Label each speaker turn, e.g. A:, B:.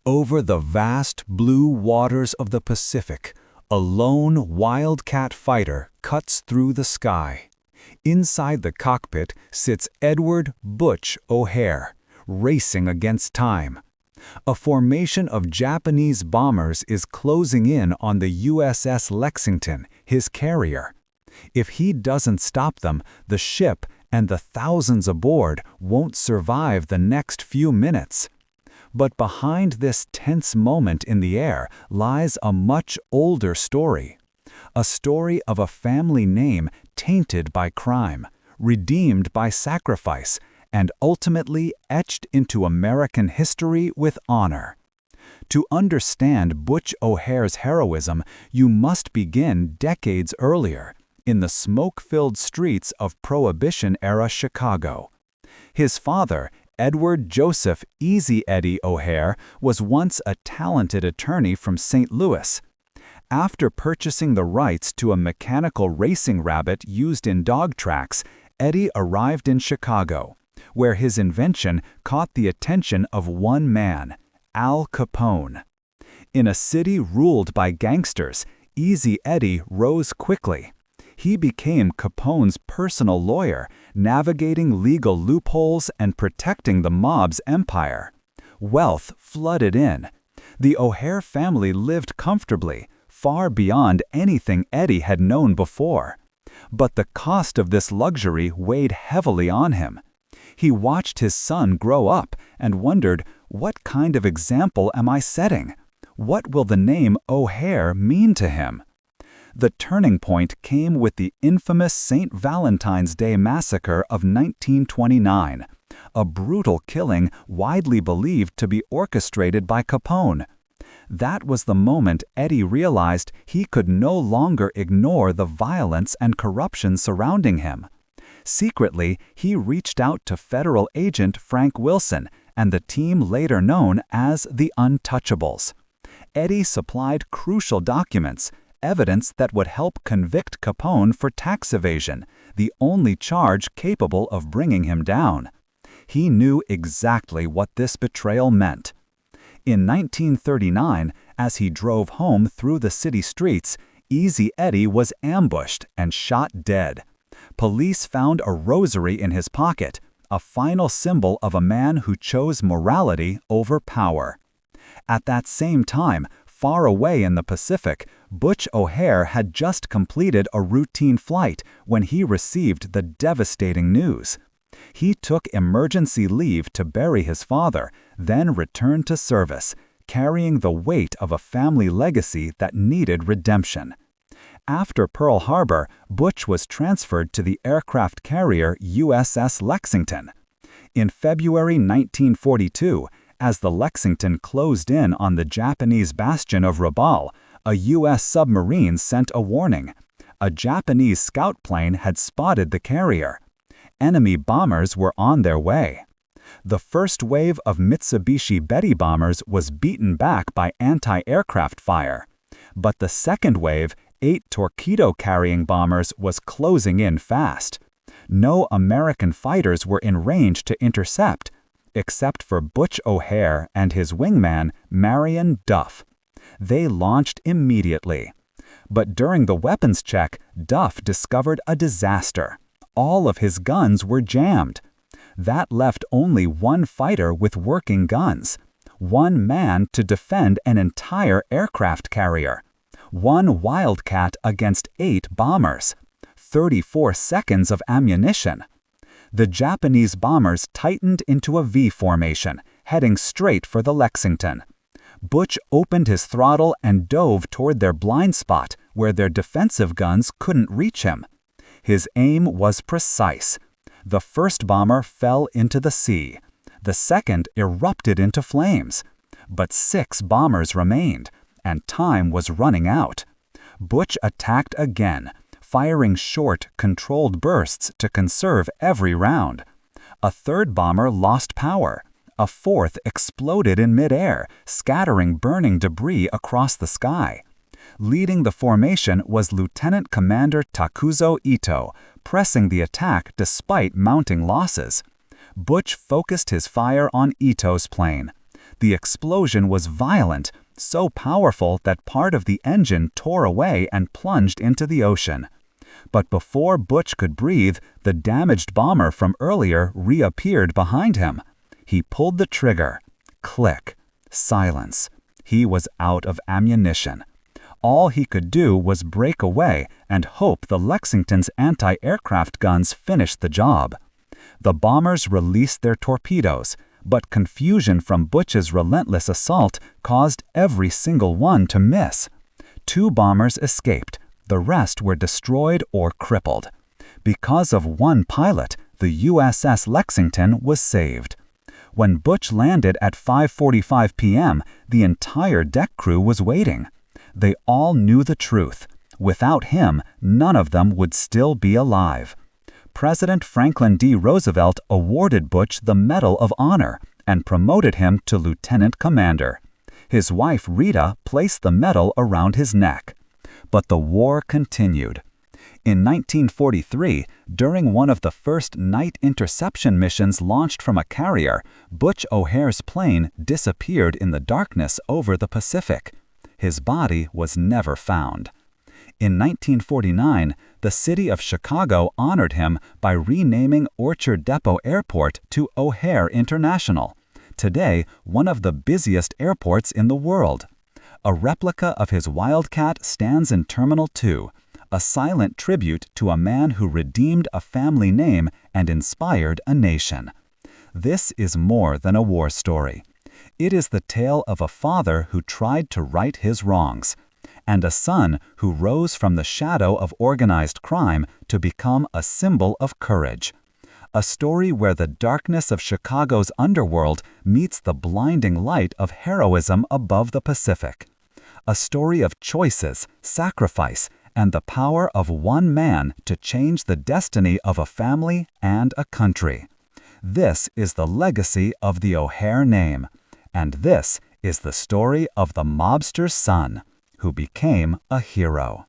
A: Over the vast blue waters of the Pacific, a lone wildcat fighter cuts through the sky. Inside the cockpit sits Edward "Butch" O'Hare, racing against time. A formation of Japanese bombers is closing in on the USS Lexington, his carrier. If he doesn't stop them, the ship and the thousands aboard won't survive the next few minutes. But behind this tense moment in the air lies a much older story. A story of a family name tainted by crime, redeemed by sacrifice, and ultimately etched into American history with honor. To understand Butch O'Hare's heroism, you must begin decades earlier, in the smoke-filled streets of Prohibition-era Chicago. His father, Edward Joseph "Easy Eddie" O'Hare, was once a talented attorney from St. Louis. After purchasing the rights to a mechanical racing rabbit used in dog tracks, Eddie arrived in Chicago, where his invention caught the attention of one man, Al Capone. In a city ruled by gangsters, Easy Eddie rose quickly. He became Capone's personal lawyer, navigating legal loopholes and protecting the mob's empire. Wealth flooded in. The O'Hare family lived comfortably, far beyond anything Eddie had known before. But the cost of this luxury weighed heavily on him. He watched his son grow up and wondered, what kind of example am I setting? What will the name O'Hare mean to him? The turning point came with the infamous St. Valentine's Day massacre of 1929, a brutal killing widely believed to be orchestrated by Capone. That was the moment Eddie realized he could no longer ignore the violence and corruption surrounding him. Secretly, he reached out to federal agent Frank Wilson and the team later known as the Untouchables. Eddie supplied crucial documents, evidence that would help convict Capone for tax evasion, the only charge capable of bringing him down. He knew exactly what this betrayal meant. In 1939, as he drove home through the city streets, Easy Eddie was ambushed and shot dead. Police found a rosary in his pocket, a final symbol of a man who chose morality over power. At that same time, far away in the Pacific, Butch O'Hare had just completed a routine flight when he received the devastating news. He took emergency leave to bury his father, then returned to service, carrying the weight of a family legacy that needed redemption. After Pearl Harbor, Butch was transferred to the aircraft carrier USS Lexington. In February 1942, as the Lexington closed in on the Japanese bastion of Rabaul, a U.S. submarine sent a warning. A Japanese scout plane had spotted the carrier. Enemy bombers were on their way. The first wave of Mitsubishi Betty bombers was beaten back by anti-aircraft fire. But the second wave, 8 torpedo-carrying bombers, was closing in fast. No American fighters were in range to intercept, except for Butch O'Hare and his wingman, Marion Duff. They launched immediately. But during the weapons check, Duff discovered a disaster. All of his guns were jammed. That left only one fighter with working guns. One man to defend an entire aircraft carrier. One Wildcat against 8 bombers. 34 seconds of ammunition. The Japanese bombers tightened into a V formation, heading straight for the Lexington. Butch opened his throttle and dove toward their blind spot, where their defensive guns couldn't reach him. His aim was precise. The first bomber fell into the sea. The second erupted into flames. But 6 bombers remained, and time was running out. Butch attacked again, firing short, controlled bursts to conserve every round. A third bomber lost power. A fourth exploded in midair, scattering burning debris across the sky. Leading the formation was Lieutenant Commander Takuzo Ito, pressing the attack despite mounting losses. Butch focused his fire on Ito's plane. The explosion was violent, so powerful that part of the engine tore away and plunged into the ocean. But before Butch could breathe, the damaged bomber from earlier reappeared behind him. He pulled the trigger. Click. Silence. He was out of ammunition. All he could do was break away and hope the Lexington's anti-aircraft guns finished the job. The bombers released their torpedoes, but confusion from Butch's relentless assault caused every single one to miss. 2 bombers escaped. The rest were destroyed or crippled. Because of one pilot, the USS Lexington was saved. When Butch landed at 5:45 p.m., the entire deck crew was waiting. They all knew the truth. Without him, none of them would still be alive. President Franklin D. Roosevelt awarded Butch the Medal of Honor and promoted him to lieutenant commander. His wife Rita placed the medal around his neck. But the war continued. In 1943, during one of the first night interception missions launched from a carrier, Butch O'Hare's plane disappeared in the darkness over the Pacific. His body was never found. In 1949, the city of Chicago honored him by renaming Orchard Depot Airport to O'Hare International, today one of the busiest airports in the world. A replica of his Wildcat stands in Terminal 2, a silent tribute to a man who redeemed a family name and inspired a nation. This is more than a war story. It is the tale of a father who tried to right his wrongs, and a son who rose from the shadow of organized crime to become a symbol of courage. A story where the darkness of Chicago's underworld meets the blinding light of heroism above the Pacific. A story of choices, sacrifice, and the power of one man to change the destiny of a family and a country. This is the legacy of the O'Hare name, and this is the story of the mobster's son, who became a hero.